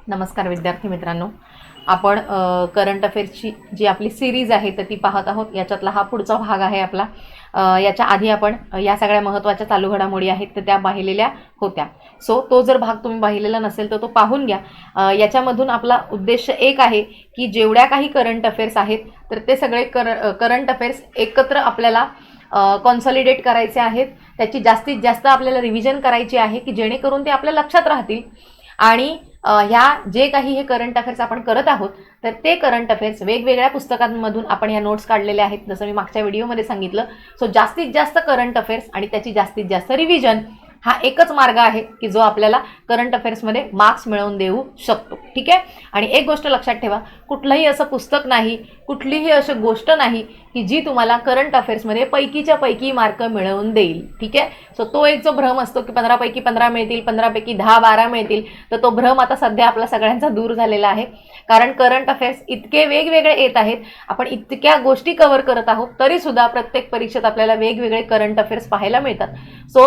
नमस्कार विद्यार्थी मित्रांनो, आपण करंट अफेअर्सची जी आपली सिरीज आहे तर ती पाहत आहोत। याच्यातला हा पुढचा भाग आहे आपला। याच्या आधी आपण या सगळ्या महत्त्वाच्या चालू घडामोडी आहेत तर त्या पाहिलेल्या होत्या। सो तो जर भाग तुम्ही पाहिलेला नसेल तर तो पाहून घ्या। याच्यामधून आपला उद्देश एक आहे की जेवढ्या काही करंट अफेअर्स आहेत तर ते सगळे करंट अफेअर्स एकत्र आपल्याला कॉन्सॉलिडेट करायचे आहेत। त्याची जास्तीत जास्त आपल्याला रिव्हिजन करायची आहे की जेणेकरून ते आपल्या लक्षात राहतील। आणि ह्या जे काही हे करंट अफेअर्स आपण करत आहोत तर ते करंट अफेअर्स वेगवेगळ्या पुस्तकांमधून आपण ह्या नोट्स काढलेल्या आहेत, जसं मी मागच्या व्हिडिओमध्ये सांगितलं। सो जास्तीत जास्त करंट अफेअर्स आणि त्याची जास्तीत जास्त रिव्हिजन हा एकच मार्ग आहे की जो आपल्याला करंट अफेअर्समध्ये मार्क्स मिळवून देऊ शकतो। ठीक आहे। आणि एक गोष्ट लक्षात ठेवा, कुठलंही असं पुस्तक नाही, कुठलीही अशी गोष्ट नाही की जी तुम्हाला करंट अफेअर्समध्ये पैकीच्या पैकी मार्क मिळवून देईल। ठीक आहे। सो तो एक जो भ्रम असतो की 15 पैकी 15 मिळतील, 15 पैकी 10-12 मिळतील, तर तो भ्रम आता सध्या आपला सगळ्यांचा दूर झालेला आहे। कारण करंट अफेअर्स इतके वेगवेगळे येत आहेत, आपण इतक्या गोष्टी कव्हर करत आहोत तरी सुद्धा प्रत्येक परीक्षेत आपल्याला वेगवेगळे करंट अफेअर्स पाहायला मिळतात। सो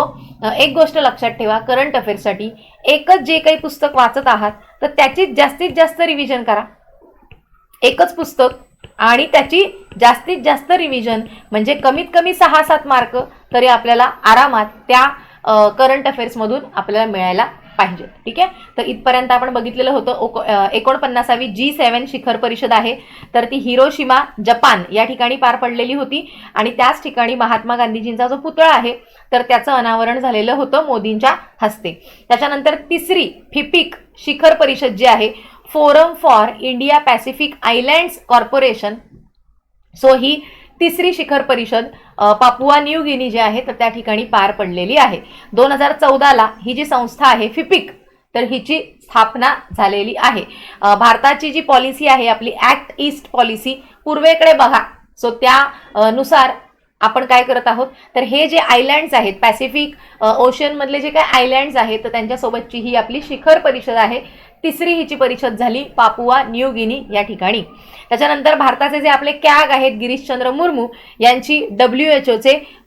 एक गोष्ट लक्षात ठेवा, करंट अफेअर्ससाठी एकच जे काही पुस्तक वाचत आहात तर त्याची जास्तीत जास्त रिव्हिजन करा। एकच पुस्तक आणि त्याची जास्तीत जास्त रिव्हिजन म्हणजे कमीत कमी 6-7 मार्क तरी आपल्याला आरामात त्या करंट अफेअर्समधून आपल्याला मिळायला पाहिजे। ठीक आहे। तर इथपर्यंत आपण बघितलेलं होतं 49वी G7 शिखर परिषद आहे तर ती हिरोशिमा जपान या ठिकाणी पार पडलेली होती आणि त्याच ठिकाणी महात्मा गांधीजींचा जो पुतळा आहे तर त्याचं अनावरण झालेलं होतं मोदींच्या हस्ते। त्याच्यानंतर तिसरी फिपिक शिखर परिषद जी आहे, forum for India Pacific islands corporation, so ही तिसरी शिखर परिषद पापुआ न्यू गिनी जे आहे तर त्या ठिकाणी पार पडलेली आहे। 2014ला ही जी संस्था आहे फिपिक तर हिची स्थापना झालेली आहे। भारताची जी पॉलिसी आहे आपली ॲक्ट ईस्ट पॉलिसी, पूर्वेकडे बघा, सो त्या नुसार आपण काय करत आहोत तर हे जे आयलँड्स आहेत पॅसिफिक ओशन मधले जे काही आयलँड्स आहेत तर त्यांच्यासोबतची ही आपली शिखर परिषद आहे। तिसरी हिची परिषद झाली पापुआ न्यू गिनी या ठिकाणी। त्याच्यानंतर भारताचे जे आपले कॅग आहेत गिरीशचंद्र मुर्मू यांची WHO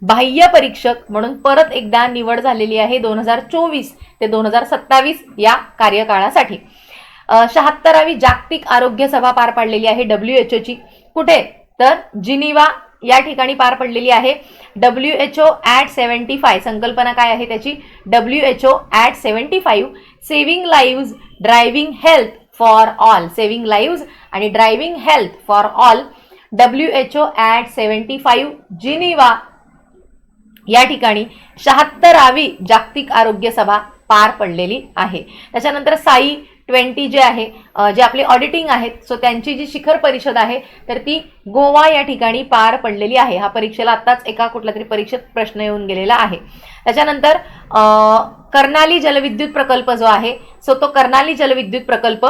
बाह्य परीक्षक म्हणून परत एकदा निवड झालेली आहे 2024 ते 2027 या कार्यकाळासाठी। 76वी जागतिक आरोग्य सभा पार पाडलेली आहे WHO कुठे तर जिनिव्हा या ठिकाणी पार पडलेली आहे। WHO ॲट 75, संकल्पना काय आहे त्याची, WHO at 75 saving lives driving health for all, saving lives आणि driving health for all, WHO at 75 Geneva या ठिकाणी 76वी जागतिक आरोग्य सभा पार पडलेली आहे। त्याच्यानंतर साई 20 जे आहे जे आपले ऑडिटिंग आहेत सो त्यांची जी शिखर परिषद आहे तर ती गोवा या ठिकाणी पार पडलेली आहे। हा परीक्षेला आत्ताच एका कुठल्या तरी परीक्षेत प्रश्न येऊन गेलेला आहे। त्याच्यानंतर कर्नाली जलविद्युत प्रकल्प जो आहे सो तो कर्नाली जलविद्युत प्रकल्प,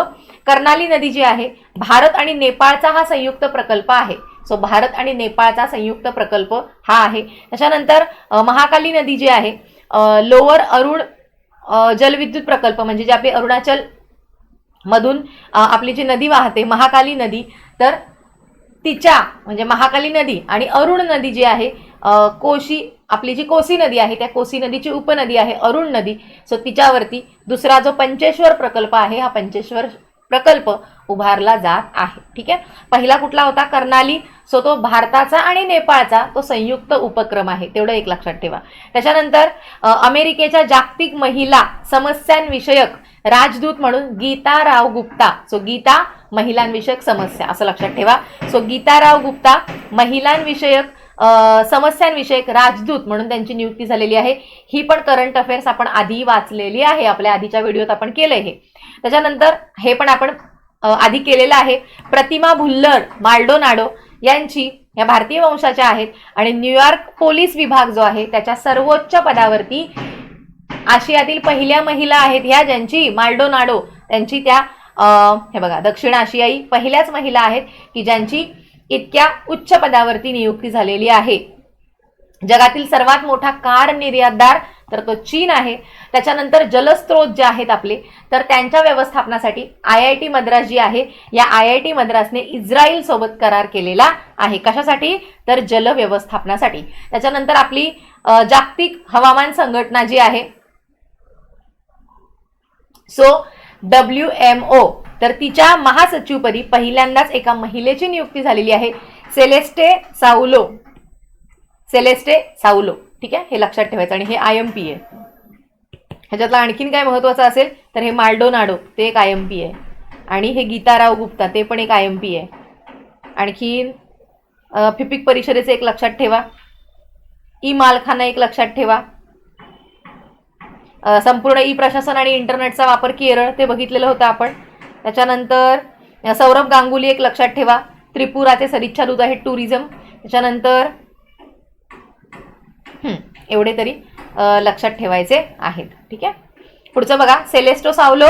कर्नाली नदी जी आहे भारत आणि नेपाळचा हा संयुक्त प्रकल्प आहे। सो भारत आणि नेपाळचा संयुक्त प्रकल्प हा आहे। त्याच्यानंतर महाकाली नदी जी आहे लोअर अरुण जलविद्युत प्रकल्प म्हणजे जे आपले अरुणाचल मधून आपली जी नदी वाहते महाकाली नदी तर तिच्या म्हणजे महाकाली नदी आणि अरुण नदी जी आहे कोशी आपली जी कोसी नदी आहे त्या कोसी नदीची उपनदी आहे अरुण नदी। सो तिच्यावरती दुसरा जो पंचेश्वर प्रकल्प आहे हा पंचेश्वर प्रकल्प उभारला जात आहे। ठीक आहे। पहिला कुठला होता कर्नाली, सो तो भारताचा आणि नेपाळचा तो संयुक्त उपक्रम आहे, तेवढं एक लक्षात ठेवा। त्याच्यानंतर अमेरिकेच्या जागतिक महिला समस्यांविषयक राजदूत म्हणून गीता राव गुप्ता, सो गीता महिलांविषयक समस्या असं लक्षात ठेवा। सो गीता राव गुप्ता महिलांविषयक समस्यांविषयक राजदूत म्हणून त्यांची नियुक्ती झालेली आहे। ही पण करंट अफेअर्स आपण आधी वाचलेली आहे, आपल्या आधीच्या व्हिडिओत आपण केलंय हे। त्याच्यानंतर हे पण आपण आधी केलेलं आहे। प्रतिमा भुल्लर माल्डोनाडो यांची या भारतीय वंशाच्या आहेत आणि न्यूयॉर्क पोलीस विभाग जो आहे त्याच्या सर्वोच्च पदावरती आशियातील पहिल्या महिला आहेत ह्या, ज्यांची माल्डोनाडो त्यांची त्या हे बघा दक्षिण आशियाई पहिल्याच महिला आहेत की ज्यांची इतक्या उच्च पदावरती नियुक्ती झालेली आहे। जगातील सर्वात मोठा कार निर्यातदार तर तो चीन आहे। त्याच्यानंतर जलस्रोत जे आहेत आपले तर त्यांच्या व्यवस्थापनासाठी IIT मद्रास जी आहे या IIT मद्रासने इस्रायल सोबत करार केलेला आहे। कशासाठी तर जल व्यवस्थापनासाठी। त्याच्यानंतर आपली जागतिक हवामान संघटना जी आहे सो WMO. तर तिच्या महासचिवपदी पहिल्यांदाच एका महिलेची नियुक्ती झालेली आहे, सेलेस्टे साउलो. सेलेस्टे साउलो, ठीक आहे, हे लक्षात ठेवायचं. आणि हे IMP आहे. ह्याच्यातलं आणखीन काय महत्वाचं असेल तर हे माल्डोनाडो ते एक IMP आहे, आणि हे गीताराव गुप्ता ते पण एक IMP आहे. आणखीन फिपिक परिषदेचे एक लक्षात ठेवा, मालखाना एक लक्षात ठेवा, संपूर्ण प्रशासन आणि इंटरनेटचा वापर केरळ ते बघितलेलं होतं आपण. त्याच्यानंतर सौरभ गांगुली एक लक्षात ठेवा, त्रिपुराचे सदिच्छा दूत आहेत टुरिझम. त्याच्यानंतर एवढे तरी लक्षात ठेवायचे आहेत, ठीक आहे. पुढचं बघा, सेलेस्टो साउलो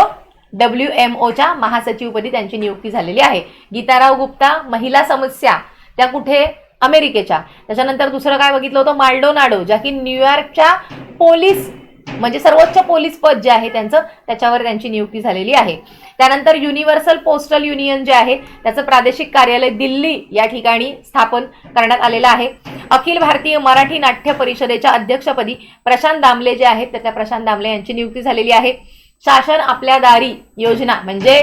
WMOच्या महासचिवपदी त्यांची नियुक्ती झालेली आहे. गीताराव गुप्ता महिला समस्या त्या कुठे, अमेरिकेच्या. त्याच्यानंतर दुसरं काय बघितलं होतं, माल्डोनाडो, ज्या की न्यूयॉर्कच्या पोलीस म्हणजे सर्वोच्च पोलीस पद जे आहे त्यांचं, त्याच्यावर त्यांची नियुक्ती झालेली आहे. त्यानंतर युनिव्हर्सल पोस्टल युनियन जे आहे त्याचं प्रादेशिक कार्यालय दिल्ली या ठिकाणी स्थापन करण्यात आलेलं आहे. अखिल भारतीय मराठी नाट्य परिषदेच्या अध्यक्षपदी प्रशांत दामले जे आहेत तर त्या प्रशांत दामले यांची नियुक्ती झालेली आहे. शासन आपल्या दारी योजना म्हणजे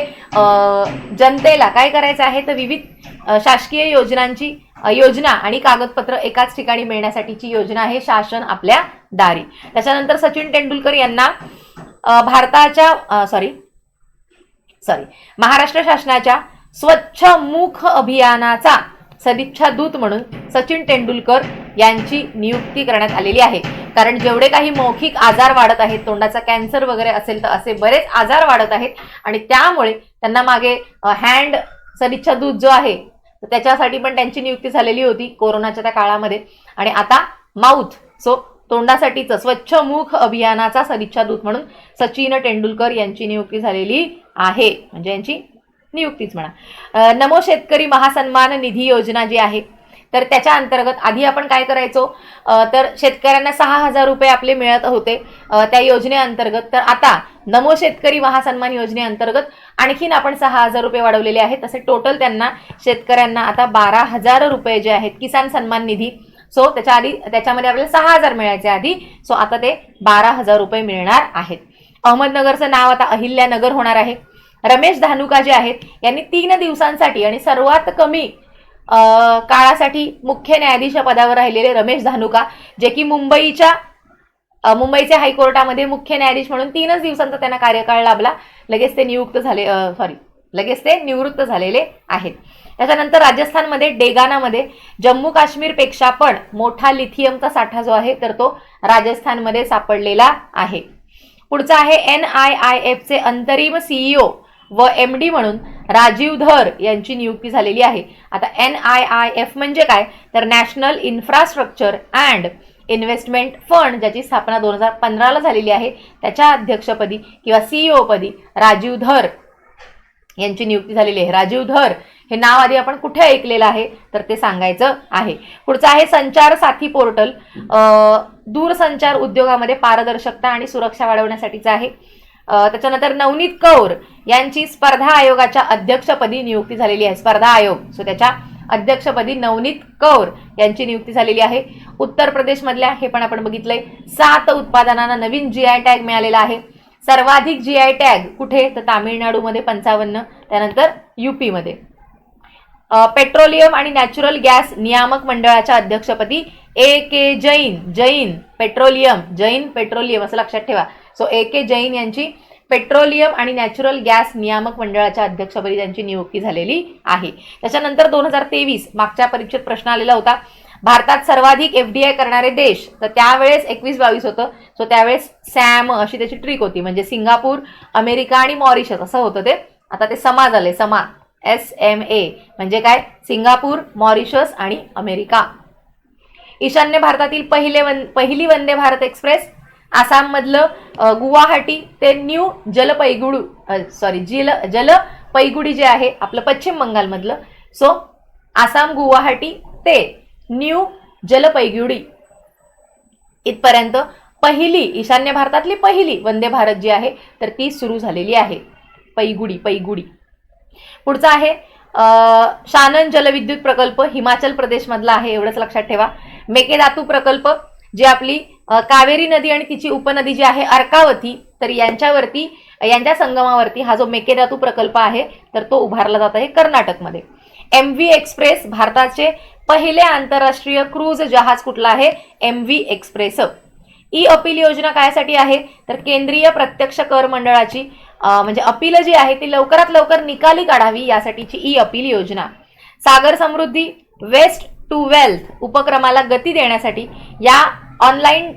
जनतेला काय करायचं आहे तर विविध शासकीय योजनांची योजना आणि कागदपत्र एकाच ठिकाणी मिळण्यासाठीची योजना आहे शासन आपल्या दारी. त्याच्यानंतर सचिन तेंडुलकर यांना महाराष्ट्र शासनाच्या स्वच्छ मुख अभियानाचा सदिच्छा दूत म्हणून सचिन तेंडुलकर यांची नियुक्ती करण्यात आलेली आहे. कारण जेवढे काही मौखिक आजार वाढत आहेत, तोंडाचा कॅन्सर वगैरे असेल तर असे बरेच आजार वाढत आहेत आणि त्यामुळे त्यांना मागे हँड सदिच्छा दूत जो आहे त्याच्यासाठी पण त्यांची नियुक्ती झालेली होती कोरोनाच्या त्या काळामध्ये. आणि आता माउथ तोंडासाठीचं स्वच्छ मुख अभियानाचा सदिच्छा दूत म्हणून सचिन तेंडुलकर यांची नियुक्ती झालेली आहे, म्हणजे यांची नियुक्तीच म्हणा. नमो शेतकरी महासन्मान निधी योजना जी आहे तर त्याच्या अंतर्गत आधी आपण काय करायचो तर शेतकऱ्यांना 6,000 रुपये आपले मिळत होते त्या योजनेअंतर्गत. तर आता नमो शेतकरी महासन्मान योजनेअंतर्गत आणखीन आपण 6,000 रुपये वाढवलेले आहेत. तसे टोटल त्यांना शेतकऱ्यांना आता 12,000 रुपये जे आहेत किसान सन्मान निधी, त्याच्यामध्ये आपल्याला 6,000 मिळायचे आधी, आता ते 12,000 रुपये मिळणार आहेत. अहमदनगरचं नाव आता अहिल्यानगर होणार आहे. रमेश धानुका जे आहेत यांनी 3 दिवसांसाठी आणि सर्वात कमी काळासाठी मुख्य न्यायाधीश पदावर राहिलेले रमेश धानुका, जे की मुंबईच्या हायकोर्टामध्ये मुख्य न्यायाधीश म्हणून 3च दिवसांचा त्यांना कार्यकाळ लाभला, लगेच ते निवृत्त झालेले आहेत. त्याच्यानंतर राजस्थानमध्ये डेगानामध्ये जम्मू काश्मीरपेक्षा पण मोठा लिथियमचा साठा जो आहे तर तो राजस्थानमध्ये सापडलेला आहे. पुढचा आहे NIIF चे अंतरिम CEO व MD म्हणून राजीव धर यांची नियुक्ती झालेली आहे. आता NIIF म्हणजे काय तर national infrastructure and investment fund, ज्याची स्थापना 2015ला झालेली आहे, त्याच्या अध्यक्षपदी किंवा CEO पदी राजीव धर यांची नियुक्ती झालेली आहे. राजीव धर हे नाव आधी आपण कुठे ऐकलेलं आहे तर ते सांगायचं आहे. पुढचं आहे संचार साथी पोर्टल, दूरसंचार उद्योगामध्ये पारदर्शकता आणि सुरक्षा वाढवण्यासाठीचं आहे. त्याच्यानंतर नवनीत कौर यांची स्पर्धा आयोगाच्या अध्यक्षपदी नियुक्ती झालेली आहे. स्पर्धा आयोग त्याच्या अध्यक्षपदी नवनीत कौर यांची नियुक्ती झालेली आहे. उत्तर प्रदेशमधल्या हे पण आपण बघितलंय 7 उत्पादनांना नवीन GI टॅग मिळालेला आहे. सर्वाधिक GI टॅग कुठे तर तामिळनाडूमध्ये 55, त्यानंतर UP मध्ये. पेट्रोलियम आणि नॅचरल गॅस नियामक मंडळाच्या अध्यक्षपदी AK जैन पेट्रोलियम असं लक्षात ठेवा. AK जैन यांची पेट्रोलियम आणि नॅचरल गॅस नियामक मंडळाच्या अध्यक्षपदी त्यांची नियुक्ती झालेली आहे. त्याच्यानंतर 2023 मागच्या परीक्षेत प्रश्न आलेला होता, भारतात सर्वाधिक FDI करणारे देश, तर त्यावेळेस 21-22 होतं. त्यावेळेस सॅम अशी त्याची ट्रिक होती, म्हणजे सिंगापूर, अमेरिका आणि मॉरिशस असं होतं ते. आता ते समा झाले, SMA म्हणजे काय, सिंगापूर, मॉरिशस आणि अमेरिका. ईशान्य भारतातील पहिली वंदे भारत एक्सप्रेस आसाममधलं गुवाहाटी ते न्यू जलपैगुडी जे आहे आपलं पश्चिम बंगालमधलं, आसाम गुवाहाटी ते न्यू जलपैगुडी इथपर्यंत पहिली ईशान्य भारतातली पहिली वंदे भारत जी आहे तर ती सुरू झालेली आहे. पैगुडी. पुढचा आहे शानन जलविद्युत प्रकल्प हिमाचल प्रदेश मधला आहे, एवढंच लक्षात ठेवा. मेकेदातू प्रकल्प जी आपली कावेरी नदी आणि तिची उपनदी जी आहे अर्कावती, तर यांच्या संगमावरती हा जो मेकेदातू प्रकल्प आहे तर तो उभारला जात आहे कर्नाटकमध्ये. MV एक्सप्रेस भारताचे पहिले आंतरराष्ट्रीय क्रूज जहाज कुठला आहे? MV express. ई अपील योजना कायसाठी आहे? तर केंद्रीय प्रत्यक्ष कर मंडळाची म्हणजे अपील जी आहे ती लवकरात लवकर निकाली काढावी यासाठीची ई अपील योजना. सागर समृद्धी वेस्ट टू वेल्थ उपक्रमाला गती देण्यासाठी या ऑनलाईन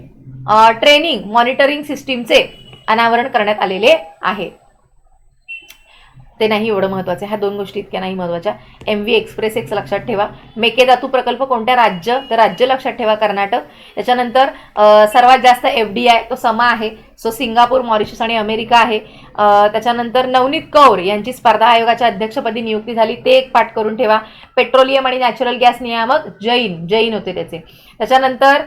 ट्रेनिंग मॉनिटरिंग सिस्टीमचे अनावरण करण्यात आलेले आहे. ते नाही एवढं महत्त्वाचं, ह्या 2 गोष्टी इतक्या नाही महत्त्वाच्या. MV एक्सप्रेस एक लक्षात ठेवा. मेकेदातू प्रकल्प कोणत्या राज्य? तर राज्य लक्षात ठेवा कर्नाटक. त्याच्यानंतर सर्वात जास्त FDI तो समा आहे, सो सिंगापूर, मॉरिशस आणि अमेरिका आहे. त्याच्यानंतर नवनीत कौर यांची स्पर्धा आयोगाच्या अध्यक्षपदी नियुक्ती झाली, ते एक पाठ करून ठेवा. पेट्रोलियम आणि नॅचरल गॅस नियामक जैन होते त्याचे. त्याच्यानंतर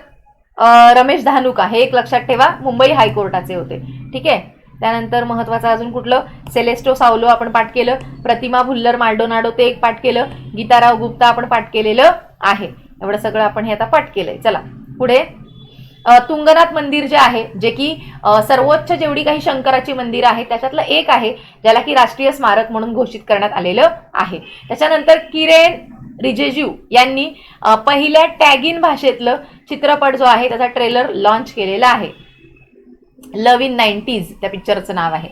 रमेश धानुका हे एक लक्षात ठेवा, मुंबई हायकोर्टाचे होते. ठीक आहे. त्यानंतर महत्त्वाचं अजून कुठलं? सेलेस्टो सावलो आपण पाठ केलं. प्रतिमा भुल्लर माल्डोनाडो ते एक पाठ केलं. गीताराव गुप्ता आपण पाठ केलेलं आहे. एवढं सगळं आपण हे आता पाठ केलंय. चला पुढे. तुंगनाथ मंदिर जे आहे, जे की सर्वोच्च जेवढी काही शंकराची मंदिर आहे त्याच्यातलं एक आहे, ज्याला की राष्ट्रीय स्मारक म्हणून घोषित करण्यात आलेलं आहे. त्याच्यानंतर किरेन रिजिजू यांनी पहिल्या टॅगिन भाषेतलं चित्रपट जो आहे त्याचा ट्रेलर लॉन्च केलेला आहे. लव्ह इन 90s त्या पिक्चरचं नाव आहे.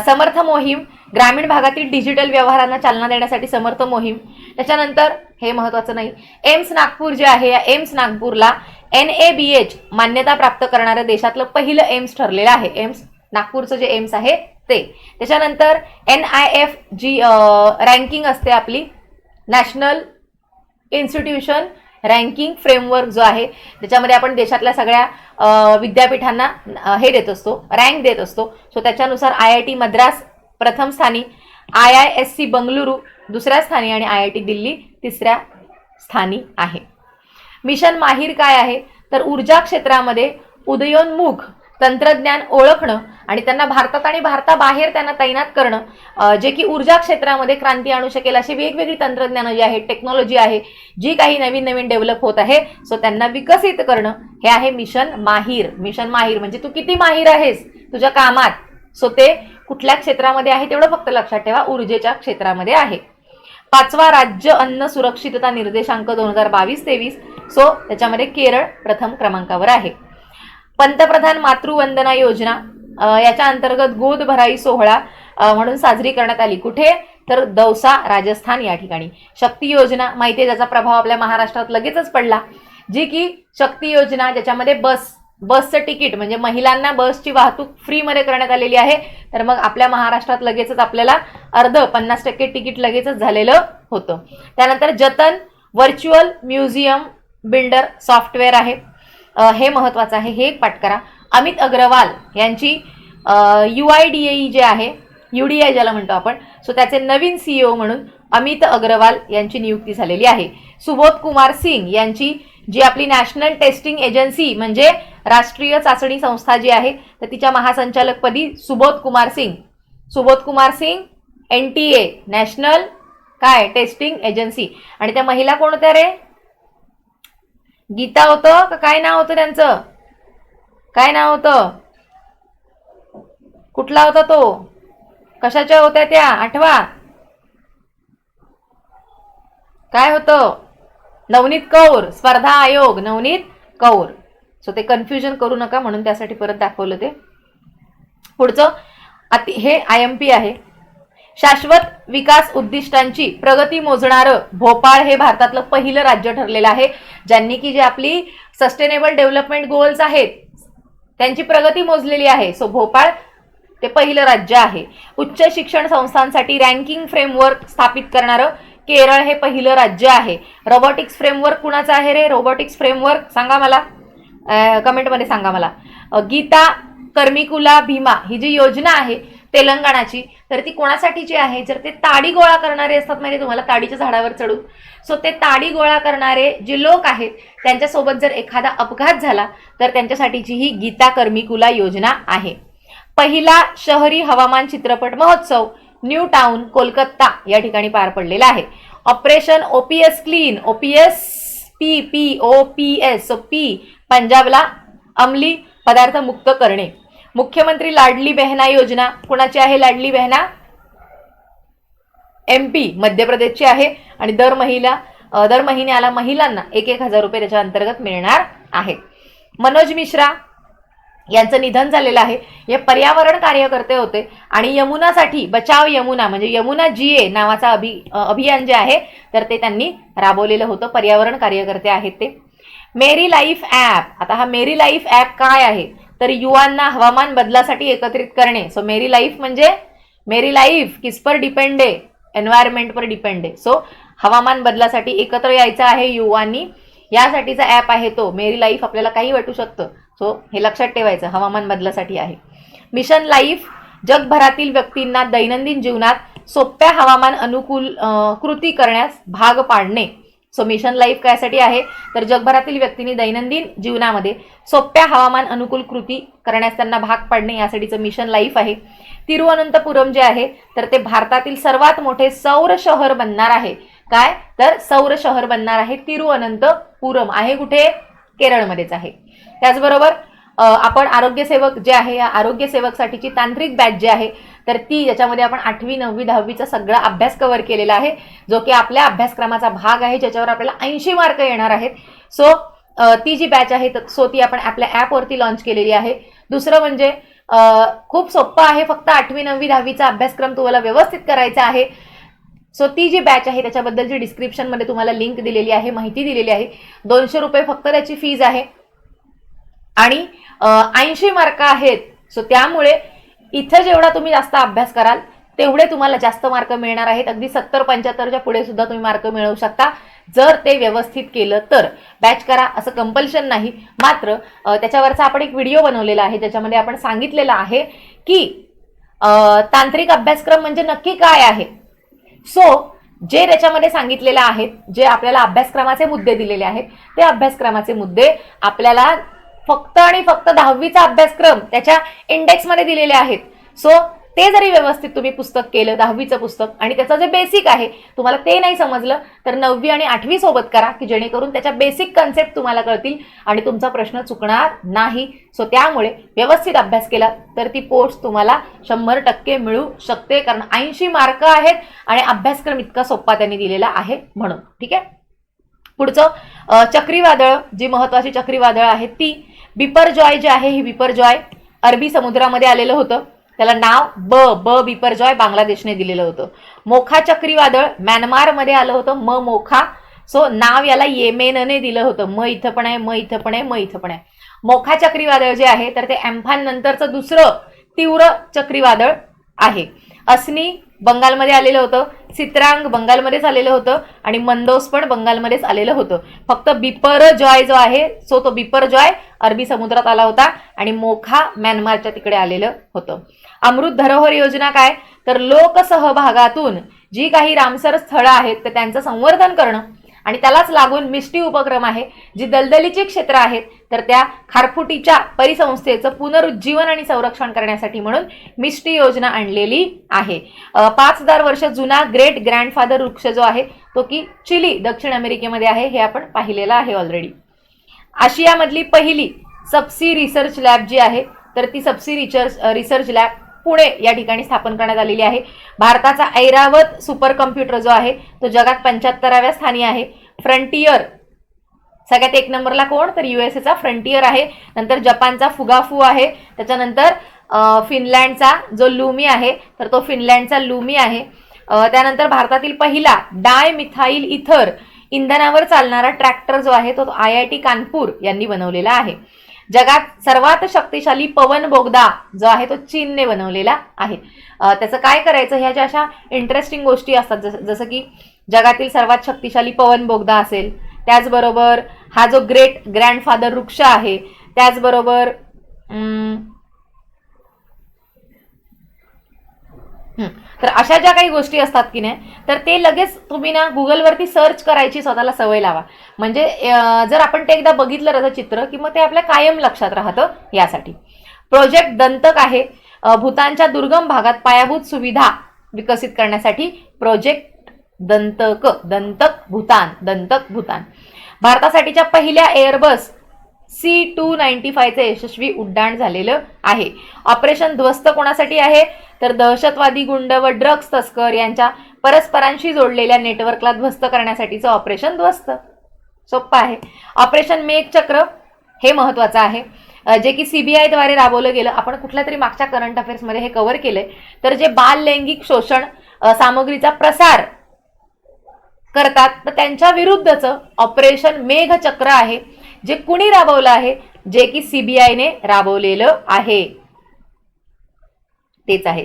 समर्थ मोहीम ग्रामीण भागातील डिजिटल व्यवहारांना चालना देण्यासाठी समर्थ मोहीम. त्याच्यानंतर हे महत्त्वाचं नाही, एम्स नागपूर जे आहे या एम्स नागपूरला NABH मान्यता प्राप्त करणारं देशातलं पहिलं एम्स ठरलेलं आहे. एम्स नागपूरचं जे एम्स आहे ते. त्याच्यानंतर NIF जी रँकिंग असते आपली, नॅशनल इन्स्टिट्यूशन रँकिंग फ्रेमवर्क जो आहे त्याच्यामध्ये आपण देशातल्या सगळ्या विद्यापीठांना हे देत असतो, रँक देत असतो. सो त्याच्यानुसार IIT मद्रास प्रथम स्थानी, IISc बंगळुरू दुसऱ्या स्थानी आणि IIT दिल्ली तिसऱ्या स्थानी आहे. मिशन माहीर काय आहे? तर ऊर्जा क्षेत्रामध्ये उदयोन्मुख तंत्रज्ञान ओळखणं आणि त्यांना भारतात आणि भारताबाहेर त्यांना तैनात करणं, जे की ऊर्जा क्षेत्रामध्ये क्रांती आणू शकेल अशी वेगवेगळी तंत्रज्ञानं जी आहे, टेक्नॉलॉजी आहे, जी काही नवीन नवीन डेव्हलप होत आहे, सो त्यांना विकसित करणं हे आहे मिशन माहीर. मिशन माहीर म्हणजे तू किती माहीर आहेस तुझ्या कामात, सो ते कुठल्या क्षेत्रामध्ये आहे तेवढं फक्त लक्षात ठेवा, ऊर्जेच्या क्षेत्रामध्ये आहे. 5वा राज्य अन्न सुरक्षितता निर्देशांक 2022-23, सो त्याच्यामध्ये केरळ प्रथम क्रमांकावर आहे. पंतप्रधान मातृवंदना योजना याच्या अंतर्गत गोद भराई सोहळा म्हणून साजरी करण्यात आली. कुठे? तर दौसा राजस्थान या ठिकाणी. शक्ती योजना माहिती आहे, त्याचा प्रभाव आपल्या महाराष्ट्रात लगेचच पडला. जी की शक्ती योजना ज्याच्यामध्ये बसचं तिकीट म्हणजे महिलांना बसची वाहतूक फ्रीमध्ये करण्यात आलेली आहे. तर मग आपल्या महाराष्ट्रात लगेचच आपल्याला 50% तिकीट लगेचच झालेलं होतं. त्यानंतर जतन व्हर्च्युअल म्युझियम बिल्डर सॉफ्टवेअर आहे, हे महत्त्वाचं आहे, हे एक पाठ करा. अमित अग्रवाल यांची UIDAE जे आहे, UDI ज्याला म्हणतो आपण, सो त्याचे नवीन CEO म्हणून अमित अग्रवाल यांची नियुक्ती झालेली आहे. सुबोध कुमार सिंग यांची जी आपली नॅशनल टेस्टिंग एजन्सी म्हणजे राष्ट्रीय चाचणी संस्था जी आहे तर तिच्या महासंचालकपदी सुबोध कुमार सिंग NTA नॅशनल काय टेस्टिंग एजन्सी. आणि त्या महिला कोण होत्या रे? गीता होतं का काय नाव होतं त्यांचं? काय नाव होतं? कुठला होता तो? कशाच्या होत्या त्या? आठवा. काय होतं? नवनीत कौर, स्पर्धा आयोग नवनीत कौर. सो ते कन्फ्युजन करू नका म्हणून त्यासाठी परत दाखवलं ते. पुढचं हे IMP आहे. शाश्वत विकास उद्दिष्टांची प्रगती मोजणारं भोपाळ हे भारतातलं पहिलं राज्य ठरलेलं आहे, ज्यांनी की जे आपली सस्टेनेबल डेव्हलपमेंट गोल्स आहेत त्यांची प्रगती मोजलेली आहे. सो भोपाळ ते पहिलं राज्य आहे. उच्च शिक्षण संस्थांसाठी रँकिंग फ्रेमवर्क स्थापित करणारं केरळ हे पहिलं राज्य आहे. रोबोटिक्स फ्रेमवर्क कुणाचं आहे रे? रोबोटिक्स फ्रेमवर्क सांगा मला, कमेंटमध्ये सांगा मला. गीता कर्मिकुला भीमा ही जी योजना आहे तेलंगणाची, तर ती कोणासाठीची आहे? जर ते ताडी गोळा करणारे असतात म्हणजे तुम्हाला ताडीच्या झाडावर चढून, सो ते ताडी गोळा करणारे जे लोक आहेत त्यांच्यासोबत जर एखादा अपघात झाला तर त्यांच्यासाठीची ही गीता कर्मिकुला योजना आहे. पहिला शहरी हवामान चित्रपट महोत्सव न्यू टाउन कोलकाता या ठिकाणी पार पडलेला आहे. Operation OPS clean, OPS POPS, so P पंजाबला अंमली पदार्थ मुक्त करणे. मुख्यमंत्री लाडली बहना योजना कोणाची आहे? लाडली बहना MP मध्य प्रदेशची आहे आणि दर महिन्याला महिलांना 1,000 रुपये त्याच्या अंतर्गत मिळणार आहेत. मनोज मिश्रा यांचं निधन झालेलं आहे. हे पर्यावरण कार्यकर्ते होते आणि यमुनासाठी बचाव यमुना म्हणजे यमुना GA नावाचा अभियान जे आहे तर ते त्यांनी राबवलेलं होतं. पर्यावरण कार्यकर्ते आहेत ते. मेरी लाईफ ॲप. आता हा मेरी लाईफ ॲप काय आहे तर युवांना हवामान बदलासाठी एकत्रित करणे. सो मेरी लाईफ म्हणजे मेरी लाईफ किस पर डिपेंड आहे? एन्व्हायरमेंट पर डिपेंड आहे. सो हवामान बदलासाठी एकत्र यायचं आहे युवांनी. यासाठीचा ॲप आहे तो मेरी लाईफ. आपल्याला काही वाटू शकतं, सो हे लक्षात ठेवायचं, हवामान बदलासाठी आहे. मिशन लाईफ जगभरातील व्यक्तींना दैनंदिन जीवनात सोप्या हवामान अनुकूल कृती करण्यास भाग पाडणे. सो मिशन लाईफ कायसाठी आहे तर जगभरातील व्यक्तींनी दैनंदिन जीवनामध्ये सोप्या हवामान अनुकूल कृती करण्यास त्यांना भाग पाडणे यासाठीचं मिशन लाईफ आहे. तिरुवनंतपुरम जे आहे तर ते भारतातील सर्वात मोठे सौर शहर बनणार आहे. काय तर सौर शहर बनणार आहे. तिरुवनंतपुरम आहे कुठे? केरळमध्येच आहे. त्याचबरोबर आपण आरोग्यसेवक जे आहे या आरोग्यसेवकसाठीची तांत्रिक बॅच जी आहे तर ती याच्यामध्ये आपण 8वी 9वी 10वीचा सगळा अभ्यास कव्हर केलेला आहे जो की आपल्या अभ्यासक्रमाचा भाग आहे ज्याच्यावर आपल्याला 80 मार्क येणार आहेत. सो ती जी बॅच आहे सो ती आपण आपल्या ॲपवरती लॉन्च केलेली आहे. दुसरं म्हणजे खूप सोपं आहे, फक्त 8वी 9वी 10वीचा अभ्यासक्रम तुम्हाला व्यवस्थित करायचा आहे. सो ती जी बॅच आहे त्याच्याबद्दलची डिस्क्रिप्शनमध्ये तुम्हाला लिंक दिलेली आहे, माहिती दिलेली आहे. 200 रुपये फक्त त्याची फीज आहे आणि 80 मार्क आहेत. सो त्यामुळे इथं जेवढा तुम्ही जास्त अभ्यास कराल तेवढे तुम्हाला जास्त मार्क मिळणार आहेत. अगदी 70-75च्या पुढे सुद्धा तुम्ही मार्क मिळवू शकता जर ते व्यवस्थित केलं तर. बॅच करा असं कंपल्शन नाही, मात्र त्याच्यावरचा आपण एक व्हिडिओ बनवलेला आहे ज्याच्यामध्ये आपण सांगितलेलं आहे की तांत्रिक अभ्यासक्रम म्हणजे नक्की काय आहे. सो जे त्याच्यामध्ये सांगितलेलं आहे, जे आपल्याला अभ्यासक्रमाचे मुद्दे दिलेले आहेत ते अभ्यासक्रमाचे मुद्दे आपल्याला फक्त आणि फक्त 10वीचा अभ्यासक्रम त्याच्या इंडेक्समध्ये दिलेले आहेत. सो ते जरी व्यवस्थित तुम्ही पुस्तक केलं 10वीचं पुस्तक आणि त्याचं जे बेसिक आहे तुम्हाला ते नाही समजलं तर 9वी आणि 8वी सोबत करा की जेणेकरून त्याच्या बेसिक कन्सेप्ट तुम्हाला कळतील आणि तुमचा प्रश्न चुकणार नाही. सो त्यामुळे व्यवस्थित अभ्यास केला तर ती पोस्ट तुम्हाला 100% मिळू शकते, कारण 80 मार्क आहेत आणि अभ्यासक्रम इतका सोपा त्यांनी दिलेला आहे म्हणून. ठीक आहे. पुढचं चक्रीवादळ, जी महत्वाची चक्रीवादळ आहेत ती बिपरजॉय जे आहे, ही बिपरजॉय अरबी समुद्रामध्ये आलेलं होतं. त्याला नाव बिपरजॉय बांगलादेशने दिलेलं होतं. मोखा चक्रीवादळ म्यानमारमध्ये आलं होतं, मोखा. सो नाव याला येमेनने दिलं होतं. इथं पण आहे. मोखा चक्रीवादळ जे आहे तर ते एम्फान नंतरचं दुसरं तीव्र चक्रीवादळ आहे. अस्नी बंगालमध्ये आलेलं होतं, सित्रांग बंगालमध्येच आलेलं होतं आणि मंदोस पण बंगालमध्येच आलेलं होतं. फक्त बिपरजॉय जो आहे सो तो बिपरजॉय अरबी समुद्रात आला होता आणि मोखा म्यानमारच्या तिकडे आलेलं होतं. अमृत धरोहर योजना काय तर लोकसहभागातून जी काही रामसर स्थळं आहेत तर त्यांचं संवर्धन करणं आणि त्यालाच लागून मिष्टी उपक्रम आहे. जी दलदलीची क्षेत्र आहेत तर त्या खारफुटीच्या परिसंस्थेचं पुनरुज्जीवन आणि संरक्षण करण्यासाठी म्हणून मिष्टी योजना आणलेली आहे. 5000 वर्ष जुना ग्रेट ग्रँडफादर वृक्ष जो आहे तो की चिली दक्षिण अमेरिकेमध्ये आहे, हे आपण पाहिलेलं आहे ऑलरेडी. आशियामधली पहिली सबसी रिसर्च लॅब जी आहे तर ती सबसी रिसर्च लॅब पुणे या ठिकाणी स्थापन करण्यात आलेली आहे. भारताचा ऐरावत सुपर कम्प्युटर जो आहे तो जगात 75व्या स्थानी आहे. फ्रंटियर सगळ्यात 1 नंबरला कोण तर USA फ्रंटियर आहे. नंतर जपानचा फुगाफू आहे. त्याच्यानंतर फिनलँडचा जो लुमी आहे तर तो फिनलँडचा लुमी आहे. त्यानंतर भारतातील पहिला डाय मिथाईल इथर इंधनावर चालणारा ट्रॅक्टर जो आहे तो IIT कानपूर यांनी बनवलेला आहे. जगात सर्वात शक्तिशाली पवन बोगदा जो आहे तो चीनने बनवलेला आहे. त्याचं काय करायचं ह्या ज्या अशा इंटरेस्टिंग गोष्टी असतात, जसं की जगातील सर्वात शक्तिशाली पवन बोगदा असेल, त्याचबरोबर हा जो ग्रेट ग्रँडफादर वृक्ष आहे, त्याचबरोबर तर अशा ज्या काही गोष्टी असतात की नाही तर ते लगेच तुम्ही ना गुगलवरती सर्च करायची स्वतःला सवय लावा. म्हणजे जर आपण ते एकदा बघितलं त्याचं चित्र की मग ते आपल्या कायम लक्षात राहतं. यासाठी प्रोजेक्ट दंतक आहे. भूतानच्या दुर्गम भागात पायाभूत सुविधा विकसित करण्यासाठी प्रोजेक्ट दंतक भूतान. भारतासाठीच्या पहिल्या एअरबस C-295चे यशस्वी उड्डाण झालेलं आहे. ऑपरेशन ध्वस्त कोणासाठी आहे, तर दहशतवादी गुंड व ड्रग्ज तस्कर यांच्या परस्परांशी जोडलेल्या नेटवर्कला ध्वस्त करण्यासाठीचं ऑपरेशन ध्वस्त. सोपं आहे. ऑपरेशन मेघचक्र हे महत्वाचं आहे, जे की CBI द्वारे राबवलं गेलं. आपण कुठल्या तरी मागच्या करंट अफेअर्समध्ये हे कव्हर केलंय. तर जे बाल लैंगिक शोषण सामग्रीचा प्रसार करतात तर त्यांच्या विरुद्धचं ऑपरेशन मेघचक्र आहे, जे कुणी राबवलं आहे, जे की CBIने राबवलेलं आहे. तेच आहे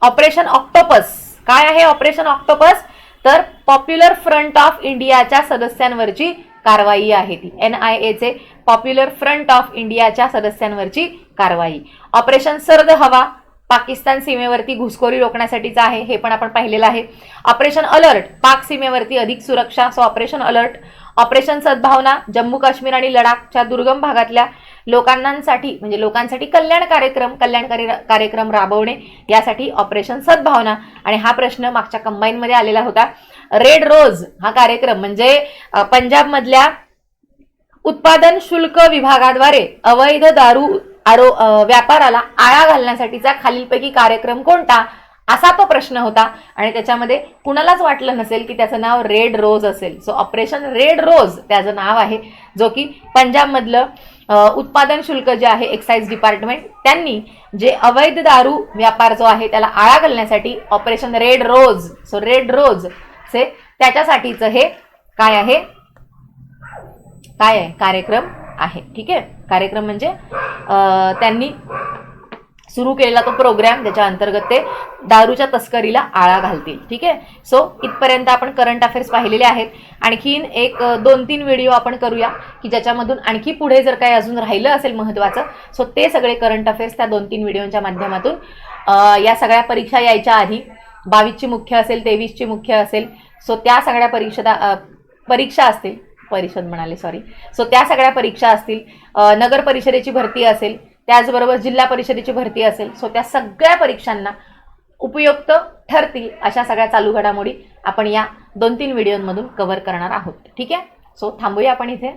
ऑपरेशन ऑक्टोपस. काय आहे ऑपरेशन ऑक्टोपस, तर पॉप्युलर फ्रंट ऑफ इंडियाच्या सदस्यांवरची कारवाई आहे ती. NIAचे पॉप्युलर फ्रंट ऑफ इंडियाच्या सदस्यांवरची कारवाई. ऑपरेशन सर्द हवा पाकिस्तान सीमेवरती घुसखोरी रोखण्यासाठीचं आहे, हे पण आपण पाहिलेलं आहे. ऑपरेशन अलर्ट पाक सीमेवरती अधिक सुरक्षा, सो ऑपरेशन अलर्ट. ऑपरेशन सद्भावना जम्मू काश्मीर आणि लडाखच्या दुर्गम भागातल्या लोकांसाठी कल्याणकारी कार्यक्रम राबवणे, यासाठी ऑपरेशन सद्भावना. आणि हा प्रश्न मागच्या कंबाईनमध्ये आलेला होता. रेड रोज हा कार्यक्रम म्हणजे पंजाबमधल्या उत्पादन शुल्क विभागाद्वारे अवैध दारू व्यापाराला आळा घालण्यासाठीचा खालीलपैकी कार्यक्रम कोणता, असा तो प्रश्न होता. आणि त्याच्यामध्ये कुणालाच वाटलं नसेल की त्याचं नाव रेड रोज असेल. सो ऑपरेशन रेड रोज त्याचं नाव आहे, जो की पंजाबमधलं उत्पादन शुल्क जे आहे एक्साइज डिपार्टमेंट, त्यांनी जे अवैध दारू व्यापार जो आहे त्याला आळा घालण्यासाठी operation red rose, so red rose से त्याच्यासाठीचं हे काय आहे कार्यक्रम आहे. ठीक आहे. कार्यक्रम म्हणजे त्यांनी सुरू केलेला तो प्रोग्राम, ज्याच्या अंतर्गत ते दारूच्या तस्करीला आळा घालतील. ठीक आहे. सो इथपर्यंत आपण करंट अफेअर्स पाहिलेले आहेत. आणखीन एक 2-3 व्हिडिओ आपण करूया की ज्याच्यामधून आणखी पुढे जर काही अजून राहिलं असेल महत्त्वाचं, सो ते सगळे करंट अफेअर्स त्या 2-3 व्हिडिओच्या माध्यमातून या सगळ्या परीक्षा यायच्या आधी 22ची मुख्य असेल, 23ची मुख्य असेल, सो त्या सगळ्या परीक्षा असतील, परिषद म्हणाले सॉरी, सो त्या सगळ्या परीक्षा असतील, नगर परिषदेची भरती असेल, त्याचबरोबर जिल्हा परिषदेची भरती असेल, सो त्या सगळ्या परीक्षांना उपयुक्त ठरतील अशा सगळ्या चालू घडामोडी आपण या 2-3 व्हिडिओमधून कव्हर करणार आहोत. ठीक आहे. सो थांबूया आपण इथे.